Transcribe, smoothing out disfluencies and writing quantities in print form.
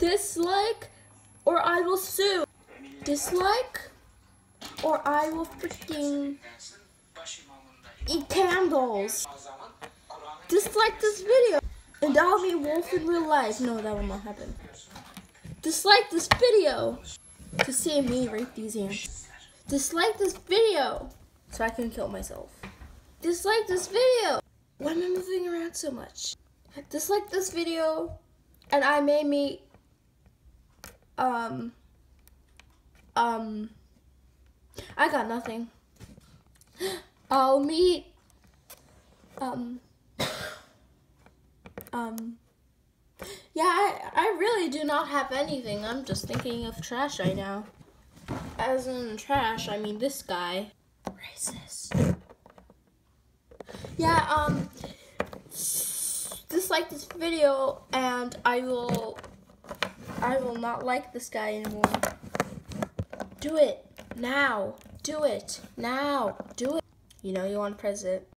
Dislike or I will sue. Dislike or I will freaking eat candles. Dislike this video and I'll be wolf in real life. No, that will not happen. Dislike this video to see me rape these ants. Dislike this video so I can kill myself. Dislike this video. Why am I moving around so much? Dislike this video and I may meet I got nothing. I'll meet yeah, I really do not have anything. I'm just thinking of trash right now. As in trash, I mean this guy. Racist. Yeah, dislike this video and I will not like this guy anymore. Do it now. Do it now. Do it. You know you want to press it.